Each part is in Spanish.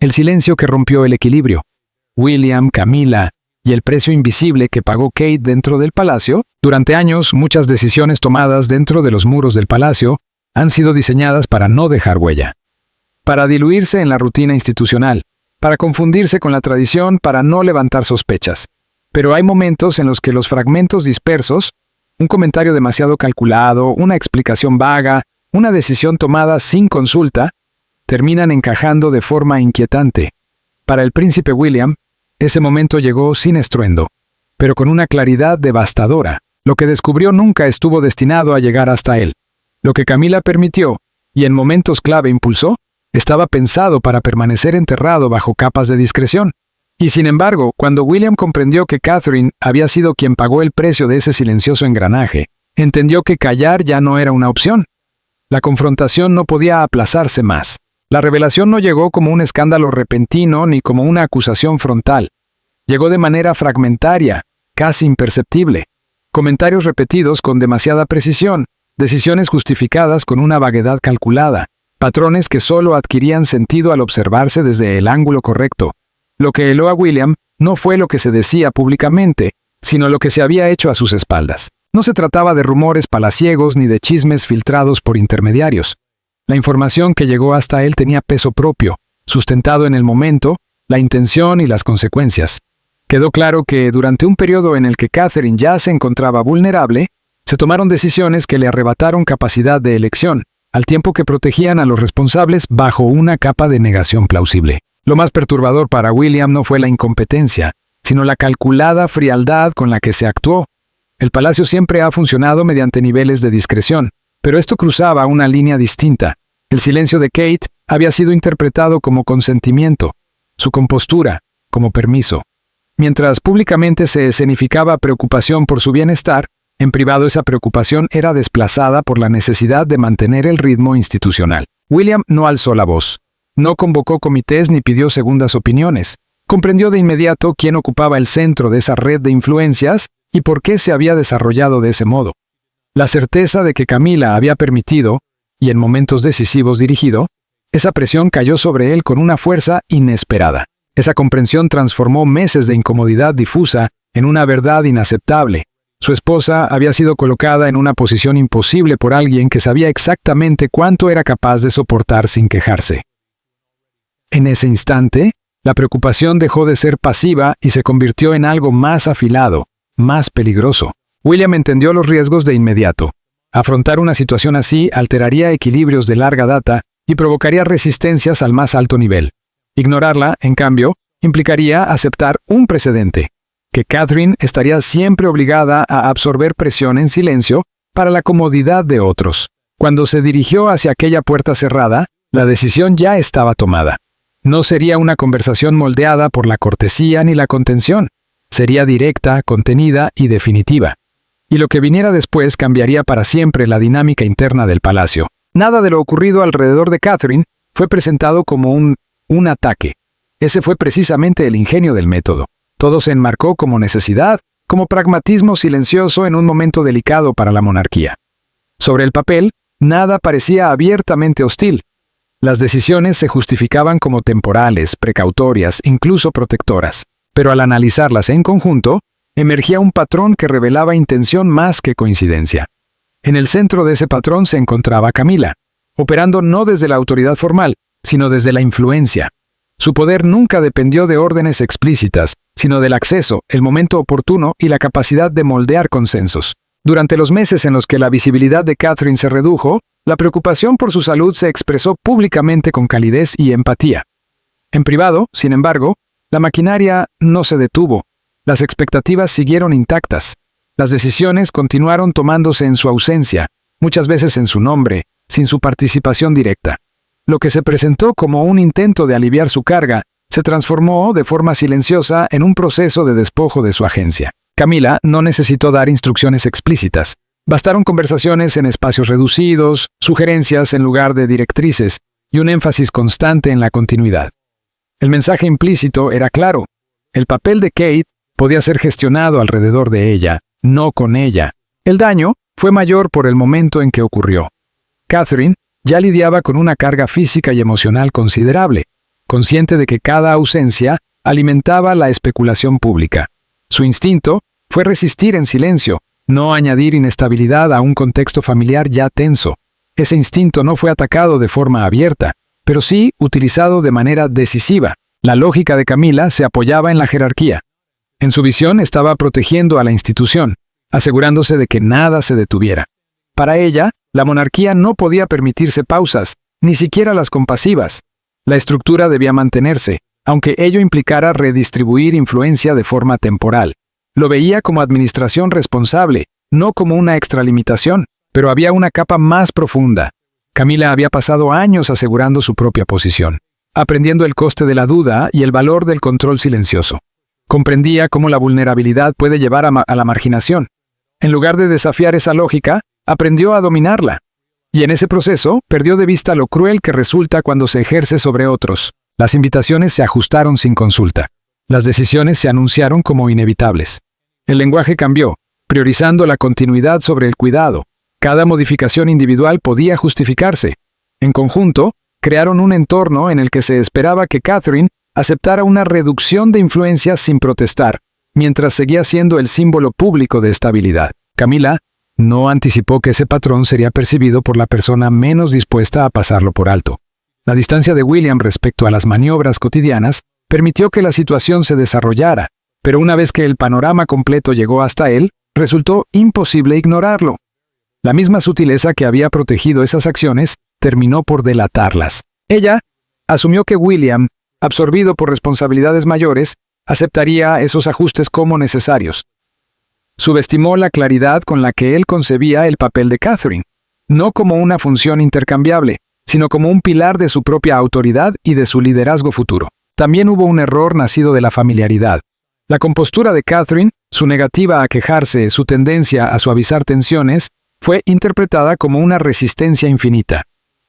El silencio que rompió el equilibrio. William, Camila y el precio invisible que pagó Kate dentro del palacio. Durante años, muchas decisiones tomadas dentro de los muros del palacio han sido diseñadas para no dejar huella, para diluirse en la rutina institucional, para confundirse con la tradición, para no levantar sospechas. Pero hay momentos en los que los fragmentos dispersos, un comentario demasiado calculado, una explicación vaga, una decisión tomada sin consulta, terminan encajando de forma inquietante. Para el príncipe William, ese momento llegó sin estruendo, pero con una claridad devastadora. Lo que descubrió nunca estuvo destinado a llegar hasta él. Lo que Camila permitió, y en momentos clave impulsó, estaba pensado para permanecer enterrado bajo capas de discreción. Y sin embargo, cuando William comprendió que Catherine había sido quien pagó el precio de ese silencioso engranaje, entendió que callar ya no era una opción. La confrontación no podía aplazarse más. La revelación no llegó como un escándalo repentino ni como una acusación frontal. Llegó de manera fragmentaria, casi imperceptible. Comentarios repetidos con demasiada precisión, decisiones justificadas con una vaguedad calculada, patrones que solo adquirían sentido al observarse desde el ángulo correcto. Lo que heló a William no fue lo que se decía públicamente, sino lo que se había hecho a sus espaldas. No se trataba de rumores palaciegos ni de chismes filtrados por intermediarios. La información que llegó hasta él tenía peso propio, sustentado en el momento, la intención y las consecuencias. Quedó claro que durante un periodo en el que Catherine ya se encontraba vulnerable, se tomaron decisiones que le arrebataron capacidad de elección, al tiempo que protegían a los responsables bajo una capa de negación plausible. Lo más perturbador para William no fue la incompetencia, sino la calculada frialdad con la que se actuó. El palacio siempre ha funcionado mediante niveles de discreción, pero esto cruzaba una línea distinta. El silencio de Kate había sido interpretado como consentimiento, su compostura como permiso. Mientras públicamente se escenificaba preocupación por su bienestar, en privado esa preocupación era desplazada por la necesidad de mantener el ritmo institucional. William no alzó la voz, no convocó comités ni pidió segundas opiniones. Comprendió de inmediato quién ocupaba el centro de esa red de influencias y por qué se había desarrollado de ese modo. La certeza de que Camila había permitido, y en momentos decisivos dirigido, esa presión cayó sobre él con una fuerza inesperada. Esa comprensión transformó meses de incomodidad difusa en una verdad inaceptable. Su esposa había sido colocada en una posición imposible por alguien que sabía exactamente cuánto era capaz de soportar sin quejarse. En ese instante, la preocupación dejó de ser pasiva y se convirtió en algo más afilado, más peligroso. William entendió los riesgos de inmediato. Afrontar una situación así alteraría equilibrios de larga data y provocaría resistencias al más alto nivel. Ignorarla, en cambio, implicaría aceptar un precedente, que Catherine estaría siempre obligada a absorber presión en silencio para la comodidad de otros. Cuando se dirigió hacia aquella puerta cerrada, la decisión ya estaba tomada. No sería una conversación moldeada por la cortesía ni la contención. Sería directa, contenida y definitiva. Y lo que viniera después cambiaría para siempre la dinámica interna del palacio. Nada de lo ocurrido alrededor de Catherine fue presentado como un ataque. Ese fue precisamente el ingenio del método. Todo se enmarcó como necesidad, como pragmatismo silencioso en un momento delicado para la monarquía. Sobre el papel, nada parecía abiertamente hostil. Las decisiones se justificaban como temporales, precautorias, incluso protectoras. Pero al analizarlas en conjunto, emergía un patrón que revelaba intención más que coincidencia. En el centro de ese patrón se encontraba Camila, operando no desde la autoridad formal, sino desde la influencia. Su poder nunca dependió de órdenes explícitas, sino del acceso, el momento oportuno y la capacidad de moldear consensos. Durante los meses en los que la visibilidad de Catherine se redujo, la preocupación por su salud se expresó públicamente con calidez y empatía. En privado, sin embargo, la maquinaria no se detuvo. Las expectativas siguieron intactas. Las decisiones continuaron tomándose en su ausencia, muchas veces en su nombre, sin su participación directa. Lo que se presentó como un intento de aliviar su carga, se transformó de forma silenciosa en un proceso de despojo de su agencia. Camila no necesitó dar instrucciones explícitas. Bastaron conversaciones en espacios reducidos, sugerencias en lugar de directrices, y un énfasis constante en la continuidad. El mensaje implícito era claro. El papel de Kate podía ser gestionado alrededor de ella, no con ella. El daño fue mayor por el momento en que ocurrió. Catherine ya lidiaba con una carga física y emocional considerable. consciente de que cada ausencia alimentaba la especulación pública. Su instinto fue resistir en silencio, no añadir inestabilidad a un contexto familiar ya tenso. Ese instinto no fue atacado de forma abierta, pero sí utilizado de manera decisiva. La lógica de Camila se apoyaba en la jerarquía. En su visión estaba protegiendo a la institución, asegurándose de que nada se detuviera. Para ella, la monarquía no podía permitirse pausas, ni siquiera las compasivas. La estructura debía mantenerse, aunque ello implicara redistribuir influencia de forma temporal. Lo veía como administración responsable, no como una extralimitación, pero había una capa más profunda. Camila había pasado años asegurando su propia posición, aprendiendo el coste de la duda y el valor del control silencioso. Comprendía cómo la vulnerabilidad puede llevar a la marginación. En lugar de desafiar esa lógica, aprendió a dominarla. Y en ese proceso, perdió de vista lo cruel que resulta cuando se ejerce sobre otros. Las invitaciones se ajustaron sin consulta. Las decisiones se anunciaron como inevitables. El lenguaje cambió, priorizando la continuidad sobre el cuidado. Cada modificación individual podía justificarse. En conjunto, crearon un entorno en el que se esperaba que Catherine aceptara una reducción de influencia sin protestar, mientras seguía siendo el símbolo público de estabilidad. Camila no anticipó que ese patrón sería percibido por la persona menos dispuesta a pasarlo por alto. La distancia de William respecto a las maniobras cotidianas permitió que la situación se desarrollara, pero una vez que el panorama completo llegó hasta él, resultó imposible ignorarlo. La misma sutileza que había protegido esas acciones terminó por delatarlas. Ella asumió que William, absorbido por responsabilidades mayores, aceptaría esos ajustes como necesarios. Subestimó la claridad con la que él concebía el papel de Catherine, no como una función intercambiable, sino como un pilar de su propia autoridad y de su liderazgo futuro. También hubo un error nacido de la familiaridad. La compostura de Catherine, su negativa a quejarse, su tendencia a suavizar tensiones, fue interpretada como una resistencia infinita.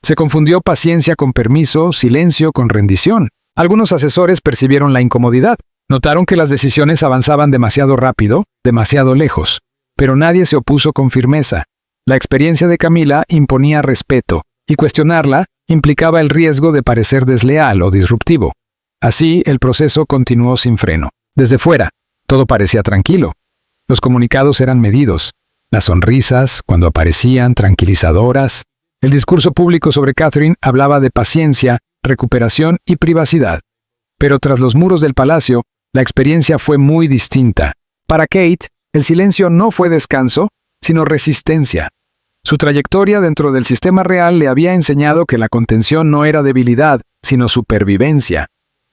Se confundió paciencia con permiso, silencio con rendición. Algunos asesores percibieron la incomodidad. Notaron que las decisiones avanzaban demasiado rápido, demasiado lejos. Pero nadie se opuso con firmeza. La experiencia de Camila imponía respeto, y cuestionarla implicaba el riesgo de parecer desleal o disruptivo. Así, el proceso continuó sin freno. Desde fuera, todo parecía tranquilo. Los comunicados eran medidos. Las sonrisas, cuando aparecían, tranquilizadoras. El discurso público sobre Catherine hablaba de paciencia, recuperación y privacidad. Pero tras los muros del palacio, la experiencia fue muy distinta. Para Kate, el silencio no fue descanso, sino resistencia. Su trayectoria dentro del sistema real le había enseñado que la contención no era debilidad, sino supervivencia.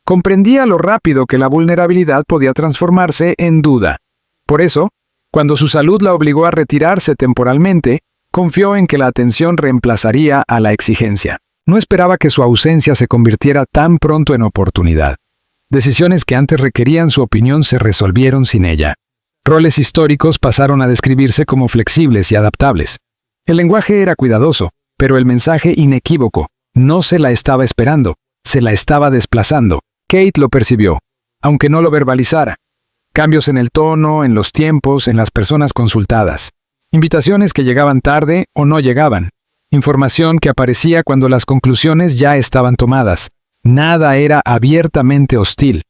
Comprendía lo rápido que la vulnerabilidad podía transformarse en duda. Por eso, cuando su salud la obligó a retirarse temporalmente, confió en que la atención reemplazaría a la exigencia. No esperaba que su ausencia se convirtiera tan pronto en oportunidad. Decisiones que antes requerían su opinión se resolvieron sin ella. Roles históricos pasaron a describirse como flexibles y adaptables. El lenguaje era cuidadoso, pero el mensaje inequívoco. No se la estaba esperando, se la estaba desplazando. Kate lo percibió, aunque no lo verbalizara. Cambios en el tono, en los tiempos, en las personas consultadas. Invitaciones que llegaban tarde o no llegaban. Información que aparecía cuando las conclusiones ya estaban tomadas. Nada era abiertamente hostil.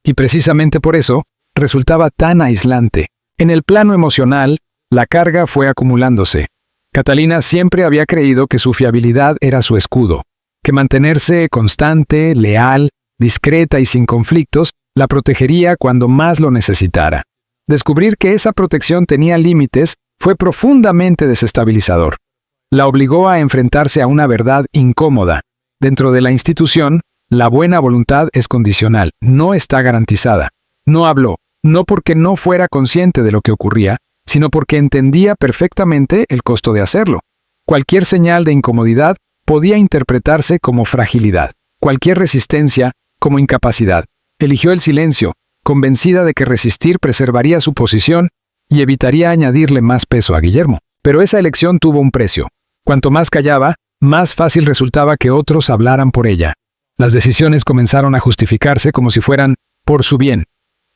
Y precisamente por eso, resultaba tan aislante. En el plano emocional, la carga fue acumulándose. Catalina siempre había creído que su fiabilidad era su escudo, que mantenerse constante, leal, discreta y sin conflictos, la protegería cuando más lo necesitara. Descubrir que esa protección tenía límites fue profundamente desestabilizador. La obligó a enfrentarse a una verdad incómoda. Dentro de la institución, la buena voluntad es condicional, no está garantizada. No habló, no porque no fuera consciente de lo que ocurría, sino porque entendía perfectamente el costo de hacerlo. Cualquier señal de incomodidad podía interpretarse como fragilidad, cualquier resistencia como incapacidad. Eligió el silencio, convencida de que resistir preservaría su posición y evitaría añadirle más peso a Guillermo. Pero esa elección tuvo un precio. Cuanto más callaba, más fácil resultaba que otros hablaran por ella. Las decisiones comenzaron a justificarse como si fueran por su bien,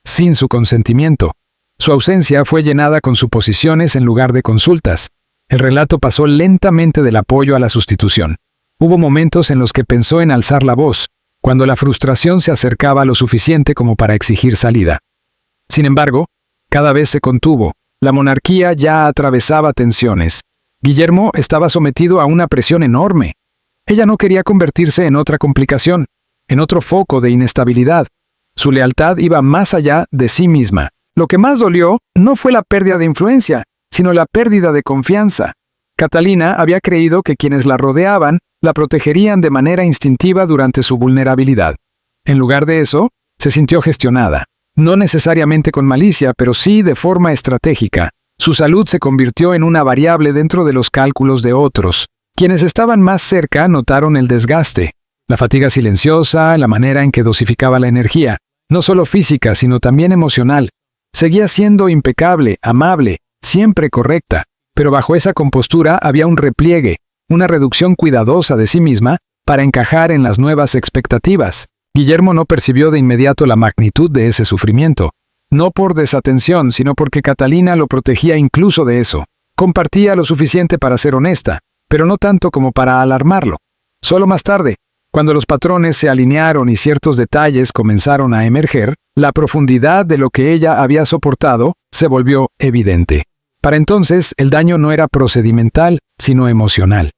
sin su consentimiento. Su ausencia fue llenada con suposiciones en lugar de consultas. El relato pasó lentamente del apoyo a la sustitución. Hubo momentos en los que pensó en alzar la voz, cuando la frustración se acercaba lo suficiente como para exigir salida. Sin embargo, cada vez se contuvo. La monarquía ya atravesaba tensiones. Guillermo estaba sometido a una presión enorme. Ella no quería convertirse en otra complicación, en otro foco de inestabilidad. Su lealtad iba más allá de sí misma. Lo que más dolió no fue la pérdida de influencia, sino la pérdida de confianza. Catalina había creído que quienes la rodeaban la protegerían de manera instintiva durante su vulnerabilidad. En lugar de eso, se sintió gestionada. No necesariamente con malicia, pero sí de forma estratégica. Su salud se convirtió en una variable dentro de los cálculos de otros. Quienes estaban más cerca notaron el desgaste, la fatiga silenciosa, la manera en que dosificaba la energía, no solo física, sino también emocional. Seguía siendo impecable, amable, siempre correcta, pero bajo esa compostura había un repliegue, una reducción cuidadosa de sí misma para encajar en las nuevas expectativas. Guillermo no percibió de inmediato la magnitud de ese sufrimiento, no por desatención, sino porque Catalina lo protegía incluso de eso. Compartía lo suficiente para ser honesta, pero no tanto como para alarmarlo. Solo más tarde, cuando los patrones se alinearon y ciertos detalles comenzaron a emerger, la profundidad de lo que ella había soportado se volvió evidente. Para entonces, el daño no era procedimental, sino emocional.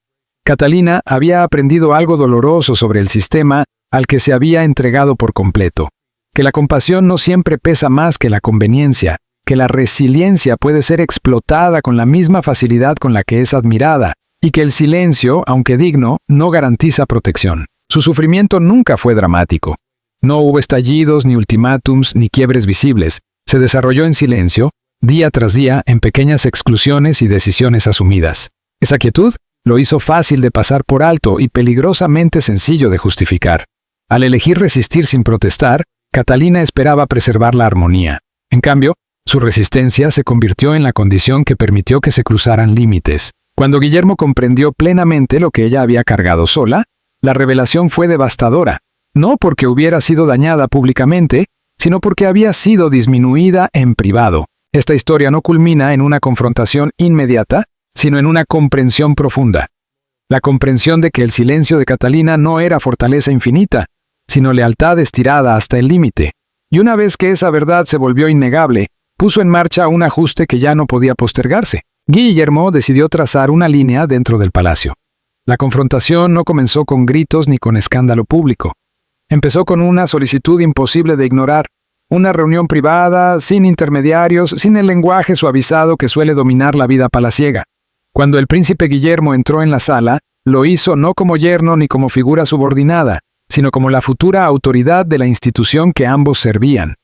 Catalina había aprendido algo doloroso sobre el sistema al que se había entregado por completo. Que la compasión no siempre pesa más que la conveniencia, que la resiliencia puede ser explotada con la misma facilidad con la que es admirada, y que el silencio, aunque digno, no garantiza protección. Su sufrimiento nunca fue dramático. No hubo estallidos, ni ultimátums, ni quiebres visibles. Se desarrolló en silencio, día tras día, en pequeñas exclusiones y decisiones asumidas. Esa quietud lo hizo fácil de pasar por alto y peligrosamente sencillo de justificar. Al elegir resistir sin protestar, Catalina esperaba preservar la armonía. En cambio, su resistencia se convirtió en la condición que permitió que se cruzaran límites. Cuando Guillermo comprendió plenamente lo que ella había cargado sola, la revelación fue devastadora, no porque hubiera sido dañada públicamente, sino porque había sido disminuida en privado. Esta historia no culmina en una confrontación inmediata, sino en una comprensión profunda. La comprensión de que el silencio de Catalina no era fortaleza infinita, sino lealtad estirada hasta el límite. Y una vez que esa verdad se volvió innegable, puso en marcha un ajuste que ya no podía postergarse. Guillermo decidió trazar una línea dentro del palacio. La confrontación no comenzó con gritos ni con escándalo público. Empezó con una solicitud imposible de ignorar, una reunión privada, sin intermediarios, sin el lenguaje suavizado que suele dominar la vida palaciega. Cuando el príncipe Guillermo entró en la sala, lo hizo no como yerno ni como figura subordinada, sino como la futura autoridad de la institución que ambos servían.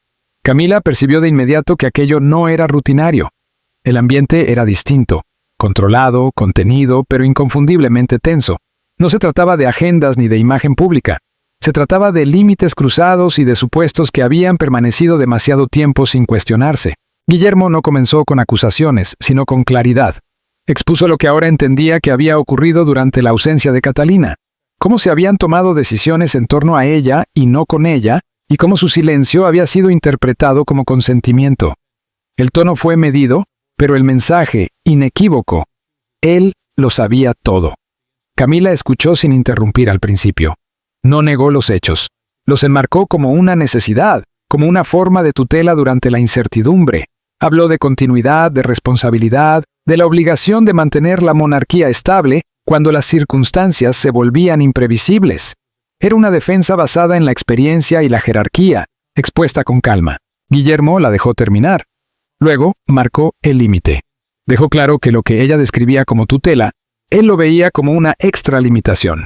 Camila percibió de inmediato que aquello no era rutinario. El ambiente era distinto, controlado, contenido, pero inconfundiblemente tenso. No se trataba de agendas ni de imagen pública. Se trataba de límites cruzados y de supuestos que habían permanecido demasiado tiempo sin cuestionarse. Guillermo no comenzó con acusaciones, sino con claridad. Expuso lo que ahora entendía que había ocurrido durante la ausencia de Catalina, cómo se habían tomado decisiones en torno a ella y no con ella, y cómo su silencio había sido interpretado como consentimiento. El tono fue medido, pero el mensaje, inequívoco. Él lo sabía todo. Camila escuchó sin interrumpir al principio. No negó los hechos. Los enmarcó como una necesidad, como una forma de tutela durante la incertidumbre. Habló de continuidad, de responsabilidad, de la obligación de mantener la monarquía estable cuando las circunstancias se volvían imprevisibles. Era una defensa basada en la experiencia y la jerarquía, expuesta con calma. Guillermo la dejó terminar. Luego, marcó el límite. Dejó claro que lo que ella describía como tutela, él lo veía como una extralimitación.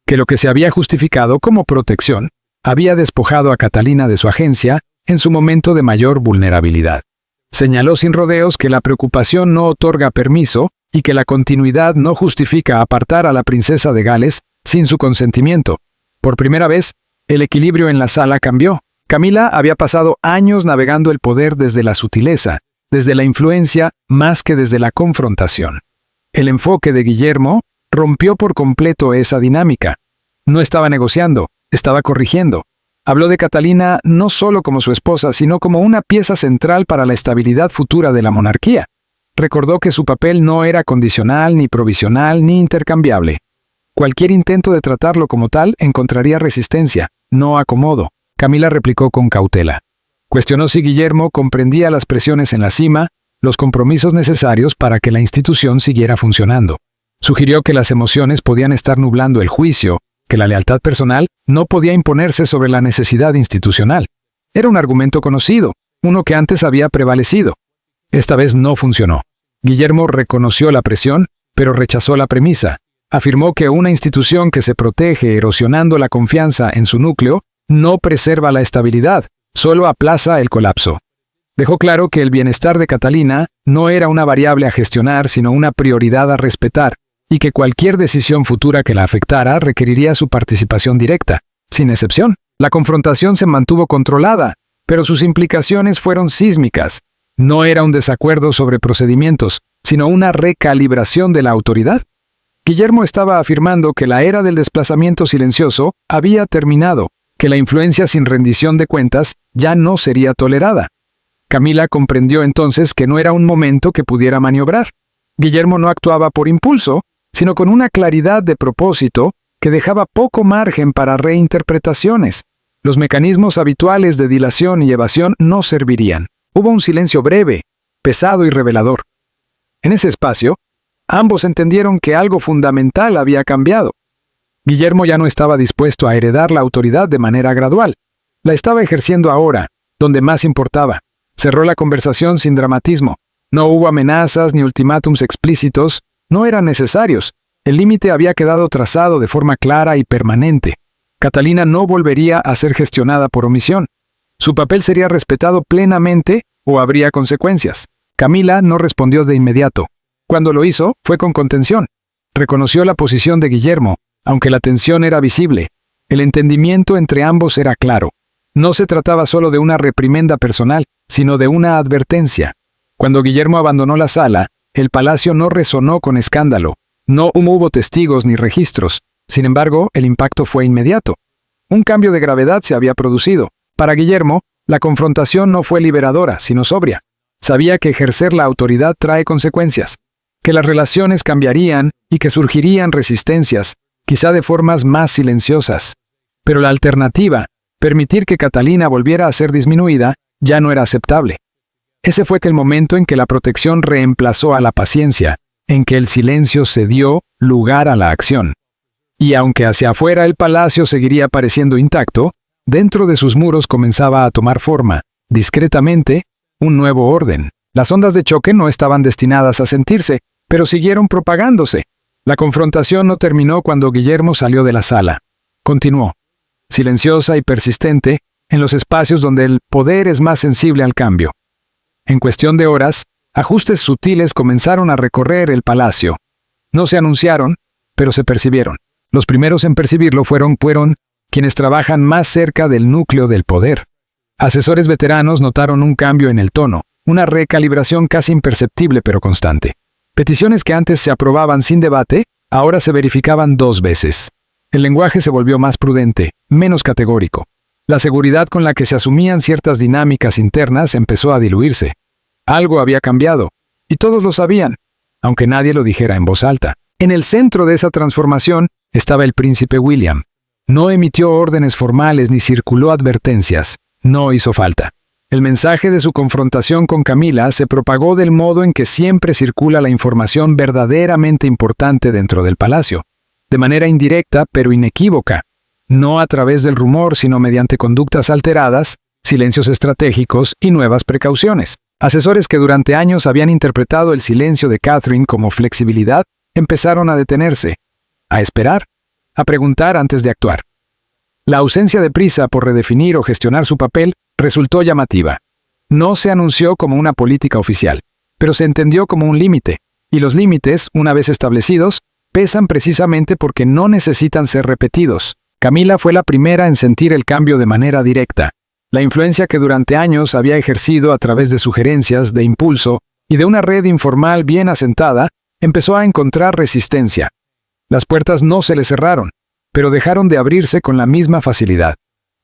Que lo que se había justificado como protección, había despojado a Catalina de su agencia en su momento de mayor vulnerabilidad. Señaló sin rodeos que la preocupación no otorga permiso y que la continuidad no justifica apartar a la princesa de Gales sin su consentimiento. Por primera vez, el equilibrio en la sala cambió. Camila había pasado años navegando el poder desde la sutileza, desde la influencia, más que desde la confrontación. El enfoque de Guillermo rompió por completo esa dinámica. No estaba negociando, estaba corrigiendo. Habló de Catalina no solo como su esposa, sino como una pieza central para la estabilidad futura de la monarquía. Recordó que su papel no era condicional, ni provisional, ni intercambiable. Cualquier intento de tratarlo como tal encontraría resistencia. no acomodo. Camila replicó con cautela. Cuestionó si Guillermo comprendía las presiones en la cima, los compromisos necesarios para que la institución siguiera funcionando. Sugirió que las emociones podían estar nublando el juicio, que la lealtad personal no podía imponerse sobre la necesidad institucional. Era un argumento conocido, uno que antes había prevalecido. Esta vez no funcionó. Guillermo reconoció la presión, pero rechazó la premisa. Afirmó que una institución que se protege erosionando la confianza en su núcleo no preserva la estabilidad, solo aplaza el colapso. Dejó claro que el bienestar de Catalina no era una variable a gestionar, sino una prioridad a respetar, y que cualquier decisión futura que la afectara requeriría su participación directa, sin excepción. La confrontación se mantuvo controlada, pero sus implicaciones fueron sísmicas. No era un desacuerdo sobre procedimientos, sino una recalibración de la autoridad. Guillermo estaba afirmando que la era del desplazamiento silencioso había terminado, que la influencia sin rendición de cuentas ya no sería tolerada. Camila comprendió entonces que no era un momento que pudiera maniobrar. Guillermo no actuaba por impulso, sino con una claridad de propósito que dejaba poco margen para reinterpretaciones. Los mecanismos habituales de dilación y evasión no servirían. Hubo un silencio breve, pesado y revelador. En ese espacio, ambos entendieron que algo fundamental había cambiado. Guillermo ya no estaba dispuesto a heredar la autoridad de manera gradual. La estaba ejerciendo ahora, donde más importaba. Cerró la conversación sin dramatismo. No hubo amenazas ni ultimátums explícitos, no eran necesarios. El límite había quedado trazado de forma clara y permanente. Catalina no volvería a ser gestionada por omisión. Su papel sería respetado plenamente o habría consecuencias. Camila no respondió de inmediato. Cuando lo hizo, fue con contención. Reconoció la posición de Guillermo, aunque la tensión era visible. El entendimiento entre ambos era claro. No se trataba solo de una reprimenda personal, sino de una advertencia. Cuando Guillermo abandonó la sala, el palacio no resonó con escándalo. No hubo testigos ni registros. Sin embargo, el impacto fue inmediato. Un cambio de gravedad se había producido. Para Guillermo, la confrontación no fue liberadora, sino sobria. Sabía que ejercer la autoridad trae consecuencias, que las relaciones cambiarían y que surgirían resistencias, quizá de formas más silenciosas. Pero la alternativa, permitir que Catalina volviera a ser disminuida, ya no era aceptable. Ese fue el momento en que la protección reemplazó a la paciencia, en que el silencio cedió lugar a la acción. Y aunque hacia afuera el palacio seguiría pareciendo intacto, dentro de sus muros comenzaba a tomar forma, discretamente, un nuevo orden. Las ondas de choque no estaban destinadas a sentirse, pero siguieron propagándose. La confrontación no terminó cuando Guillermo salió de la sala. Continuó, silenciosa y persistente, en los espacios donde el poder es más sensible al cambio. En cuestión de horas, ajustes sutiles comenzaron a recorrer el palacio. No se anunciaron, pero se percibieron. Los primeros en percibirlo fueron quienes trabajan más cerca del núcleo del poder. Asesores veteranos notaron un cambio en el tono, una recalibración casi imperceptible pero constante. Peticiones que antes se aprobaban sin debate, ahora se verificaban 2 veces. El lenguaje se volvió más prudente, menos categórico. La seguridad con la que se asumían ciertas dinámicas internas empezó a diluirse. Algo había cambiado, y todos lo sabían, aunque nadie lo dijera en voz alta. En el centro de esa transformación estaba el príncipe William. No emitió órdenes formales ni circuló advertencias. No hizo falta. El mensaje de su confrontación con Camila se propagó del modo en que siempre circula la información verdaderamente importante dentro del palacio, de manera indirecta pero inequívoca, no a través del rumor sino mediante conductas alteradas, silencios estratégicos y nuevas precauciones. Asesores que durante años habían interpretado el silencio de Catherine como flexibilidad empezaron a detenerse, a esperar, a preguntar antes de actuar. La ausencia de prisa por redefinir o gestionar su papel resultó llamativa. No se anunció como una política oficial, pero se entendió como un límite, y los límites, una vez establecidos, pesan precisamente porque no necesitan ser repetidos. Camila fue la primera en sentir el cambio de manera directa. La influencia que durante años había ejercido a través de sugerencias, de impulso y de una red informal bien asentada, empezó a encontrar resistencia. Las puertas no se le cerraron, pero dejaron de abrirse con la misma facilidad.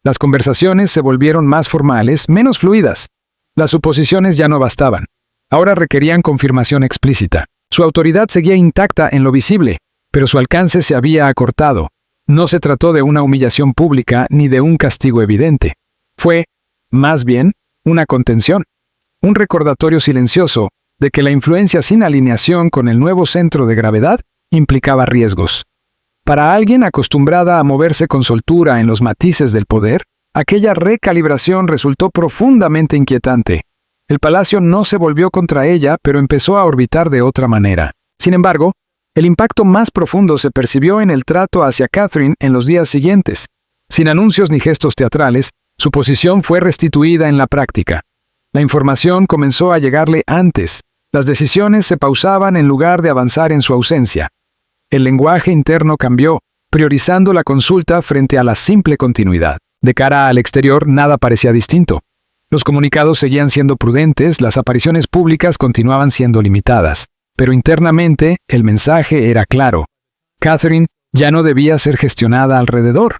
Las conversaciones se volvieron más formales, menos fluidas. Las suposiciones ya no bastaban. Ahora requerían confirmación explícita. Su autoridad seguía intacta en lo visible, pero su alcance se había acortado. No se trató de una humillación pública ni de un castigo evidente. Fue, más bien, una contención. Un recordatorio silencioso de que la influencia sin alineación con el nuevo centro de gravedad implicaba riesgos. Para alguien acostumbrada a moverse con soltura en los matices del poder, aquella recalibración resultó profundamente inquietante. El palacio no se volvió contra ella, pero empezó a orbitar de otra manera. Sin embargo, el impacto más profundo se percibió en el trato hacia Catherine en los días siguientes. Sin anuncios ni gestos teatrales, su posición fue restituida en la práctica. La información comenzó a llegarle antes. Las decisiones se pausaban en lugar de avanzar en su ausencia. El lenguaje interno cambió, priorizando la consulta frente a la simple continuidad. De cara al exterior, nada parecía distinto. Los comunicados seguían siendo prudentes, las apariciones públicas continuaban siendo limitadas. Pero internamente, el mensaje era claro. Catherine ya no debía ser gestionada alrededor.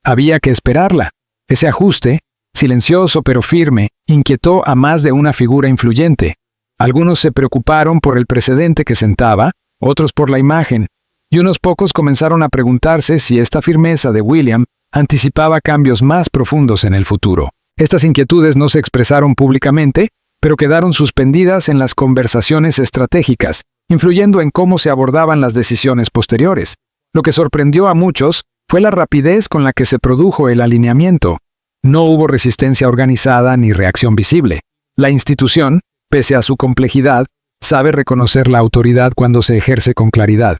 Había que esperarla. Ese ajuste, silencioso pero firme, inquietó a más de una figura influyente. Algunos se preocuparon por el precedente que sentaba, otros por la imagen, y unos pocos comenzaron a preguntarse si esta firmeza de William anticipaba cambios más profundos en el futuro. Estas inquietudes no se expresaron públicamente, pero quedaron suspendidas en las conversaciones estratégicas, influyendo en cómo se abordaban las decisiones posteriores. Lo que sorprendió a muchos fue la rapidez con la que se produjo el alineamiento. No hubo resistencia organizada ni reacción visible. La institución, pese a su complejidad, sabe reconocer la autoridad cuando se ejerce con claridad.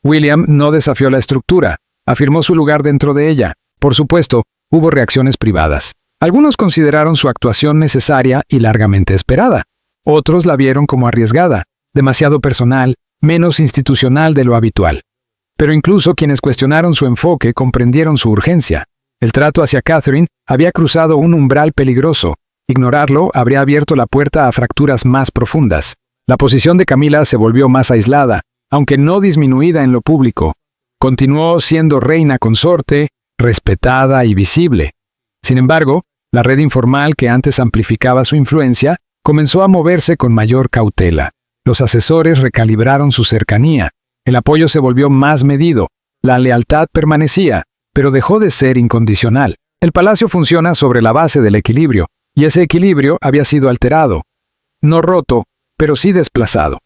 William no desafió la estructura, afirmó su lugar dentro de ella. Por supuesto, hubo reacciones privadas. Algunos consideraron su actuación necesaria y largamente esperada. Otros la vieron como arriesgada, demasiado personal, menos institucional de lo habitual. Pero incluso quienes cuestionaron su enfoque comprendieron su urgencia. El trato hacia Catherine había cruzado un umbral peligroso. Ignorarlo habría abierto la puerta a fracturas más profundas. La posición de Camila se volvió más aislada, aunque no disminuida en lo público. Continuó siendo reina consorte, respetada y visible. Sin embargo, la red informal que antes amplificaba su influencia comenzó a moverse con mayor cautela. Los asesores recalibraron su cercanía. El apoyo se volvió más medido. La lealtad permanecía, pero dejó de ser incondicional. El palacio funciona sobre la base del equilibrio, y ese equilibrio había sido alterado. No roto, pero sí desplazado.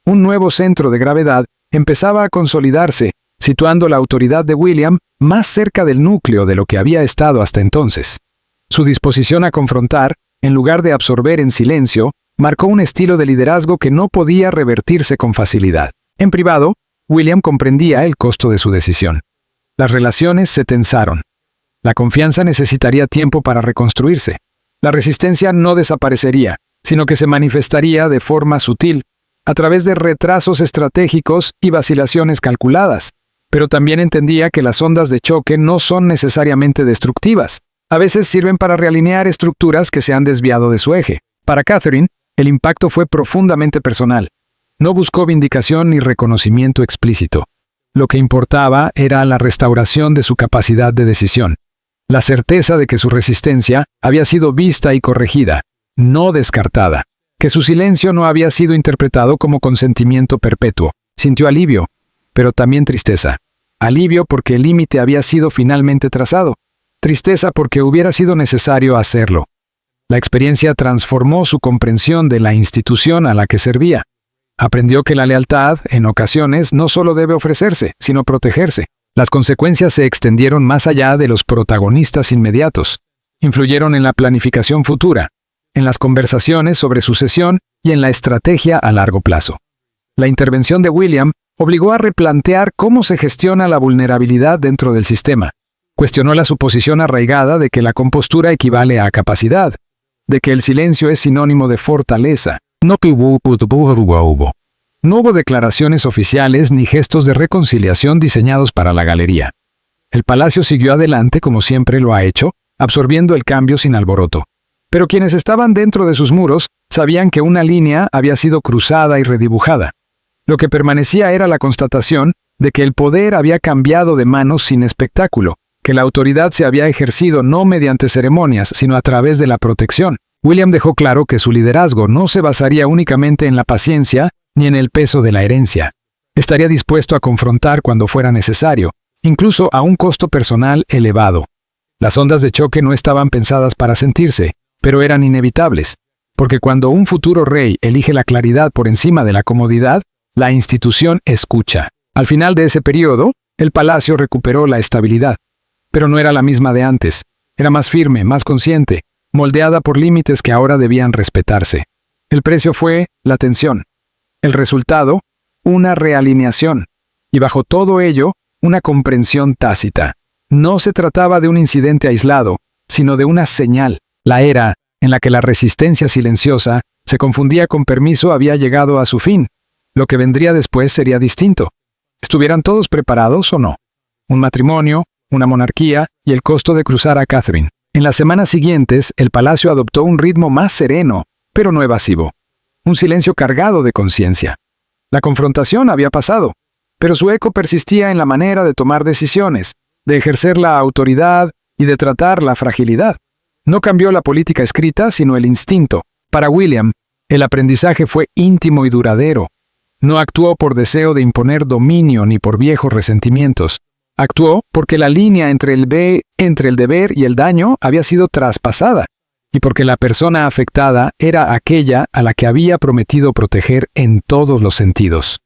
Un nuevo centro de gravedad empezaba a consolidarse, situando la autoridad de William más cerca del núcleo de lo que había estado hasta entonces. Su disposición a confrontar, en lugar de absorber en silencio, marcó un estilo de liderazgo que no podía revertirse con facilidad. En privado, William comprendía el costo de su decisión. Las relaciones se tensaron. La confianza necesitaría tiempo para reconstruirse. La resistencia no desaparecería, sino que se manifestaría de forma sutil, a través de retrasos estratégicos y vacilaciones calculadas. Pero también entendía que las ondas de choque no son necesariamente destructivas. A veces sirven para realinear estructuras que se han desviado de su eje. Para Catherine, el impacto fue profundamente personal. No buscó vindicación ni reconocimiento explícito. Lo que importaba era la restauración de su capacidad de decisión. La certeza de que su resistencia había sido vista y corregida, no descartada. Que su silencio no había sido interpretado como consentimiento perpetuo. Sintió alivio, pero también tristeza. Alivio porque el límite había sido finalmente trazado. Tristeza porque hubiera sido necesario hacerlo. La experiencia transformó su comprensión de la institución a la que servía. Aprendió que la lealtad, en ocasiones, no solo debe ofrecerse, sino protegerse. Las consecuencias se extendieron más allá de los protagonistas inmediatos. Influyeron en la planificación futura, en las conversaciones sobre sucesión y en la estrategia a largo plazo. La intervención de William obligó a replantear cómo se gestiona la vulnerabilidad dentro del sistema. Cuestionó la suposición arraigada de que la compostura equivale a capacidad, de que el silencio es sinónimo de fortaleza. No hubo declaraciones oficiales ni gestos de reconciliación diseñados para la galería. El palacio siguió adelante como siempre lo ha hecho, absorbiendo el cambio sin alboroto. Pero quienes estaban dentro de sus muros sabían que una línea había sido cruzada y redibujada. Lo que permanecía era la constatación de que el poder había cambiado de manos sin espectáculo, que la autoridad se había ejercido no mediante ceremonias, sino a través de la protección. William dejó claro que su liderazgo no se basaría únicamente en la paciencia ni en el peso de la herencia. Estaría dispuesto a confrontar cuando fuera necesario, incluso a un costo personal elevado. Las ondas de choque no estaban pensadas para sentirse, pero eran inevitables, porque cuando un futuro rey elige la claridad por encima de la comodidad, la institución escucha. Al final de ese periodo, el palacio recuperó la estabilidad, pero no era la misma de antes. Era más firme, más consciente, moldeada por límites que ahora debían respetarse. El precio fue la tensión. El resultado, una realineación. Y bajo todo ello, una comprensión tácita. No se trataba de un incidente aislado, sino de una señal. La era en la que la resistencia silenciosa se confundía con permiso había llegado a su fin. Lo que vendría después sería distinto. ¿Estuvieran todos preparados o no? Un matrimonio, una monarquía y el costo de cruzar a Catherine. En las semanas siguientes, el palacio adoptó un ritmo más sereno, pero no evasivo. Un silencio cargado de conciencia. La confrontación había pasado, pero su eco persistía en la manera de tomar decisiones, de ejercer la autoridad y de tratar la fragilidad. No cambió la política escrita, sino el instinto. Para William, el aprendizaje fue íntimo y duradero. No actuó por deseo de imponer dominio ni por viejos resentimientos. Actuó porque la línea entre el deber y el daño había sido traspasada, y porque la persona afectada era aquella a la que había prometido proteger en todos los sentidos.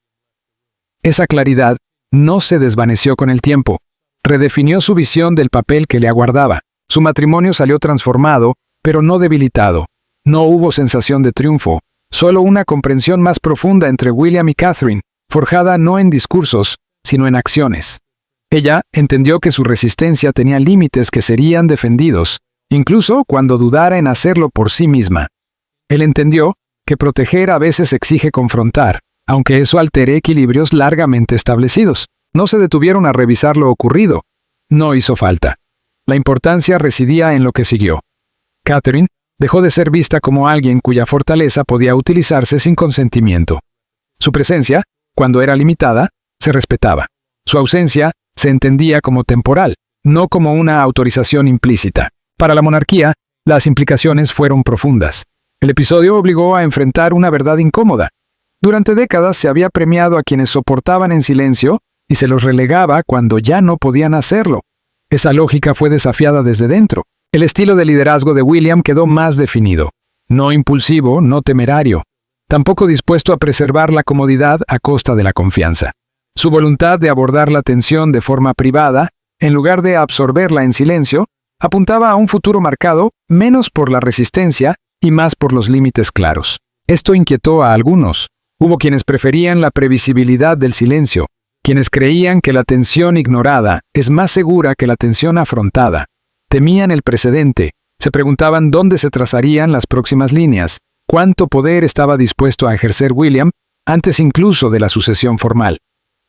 Esa claridad no se desvaneció con el tiempo. Redefinió su visión del papel que le aguardaba. Su matrimonio salió transformado, pero no debilitado. No hubo sensación de triunfo, solo una comprensión más profunda entre William y Catherine, forjada no en discursos, sino en acciones. Ella entendió que su resistencia tenía límites que serían defendidos, incluso cuando dudara en hacerlo por sí misma. Él entendió que proteger a veces exige confrontar, aunque eso altere equilibrios largamente establecidos. No se detuvieron a revisar lo ocurrido. No hizo falta. La importancia residía en lo que siguió. Catherine dejó de ser vista como alguien cuya fortaleza podía utilizarse sin consentimiento. Su presencia, cuando era limitada, se respetaba. Su ausencia se entendía como temporal, no como una autorización implícita. Para la monarquía, las implicaciones fueron profundas. El episodio obligó a enfrentar una verdad incómoda. Durante décadas se había premiado a quienes soportaban en silencio y se los relegaba cuando ya no podían hacerlo. Esa lógica fue desafiada desde dentro. El estilo de liderazgo de William quedó más definido. No impulsivo, no temerario. Tampoco dispuesto a preservar la comodidad a costa de la confianza. Su voluntad de abordar la tensión de forma privada, en lugar de absorberla en silencio, apuntaba a un futuro marcado menos por la resistencia y más por los límites claros. Esto inquietó a algunos. Hubo quienes preferían la previsibilidad del silencio, quienes creían que la tensión ignorada es más segura que la tensión afrontada. Temían el precedente, se preguntaban dónde se trazarían las próximas líneas, cuánto poder estaba dispuesto a ejercer William antes incluso de la sucesión formal.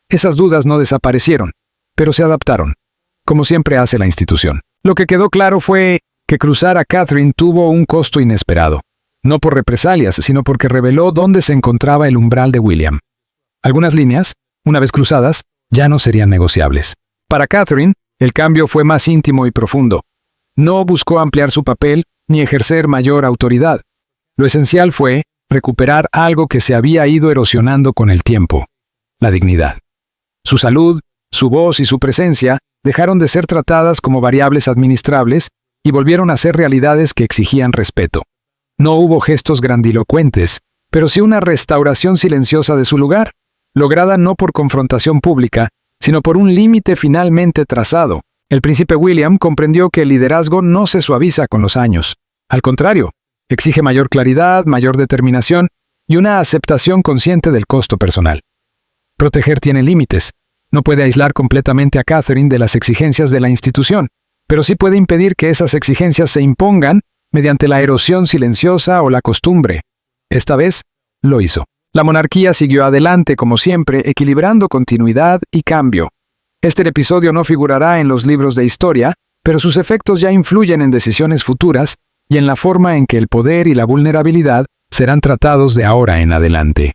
Esas dudas no desaparecieron, pero se adaptaron, como siempre hace la institución. Lo que quedó claro fue que cruzar a Catherine tuvo un costo inesperado, no por represalias, sino porque reveló dónde se encontraba el umbral de William. Algunas líneas, una vez cruzadas, ya no serían negociables. Para Catherine, el cambio fue más íntimo y profundo. No buscó ampliar su papel ni ejercer mayor autoridad. Lo esencial fue recuperar algo que se había ido erosionando con el tiempo: la dignidad. Su salud, su voz y su presencia dejaron de ser tratadas como variables administrables y volvieron a ser realidades que exigían respeto. No hubo gestos grandilocuentes, pero sí una restauración silenciosa de su lugar, lograda no por confrontación pública, sino por un límite finalmente trazado. El príncipe William comprendió que el liderazgo no se suaviza con los años. Al contrario, exige mayor claridad, mayor determinación y una aceptación consciente del costo personal. Proteger tiene límites. No puede aislar completamente a Catherine de las exigencias de la institución, pero sí puede impedir que esas exigencias se impongan mediante la erosión silenciosa o la costumbre. Esta vez, lo hizo. La monarquía siguió adelante, como siempre, equilibrando continuidad y cambio. Este episodio no figurará en los libros de historia, pero sus efectos ya influyen en decisiones futuras y en la forma en que el poder y la vulnerabilidad serán tratados de ahora en adelante.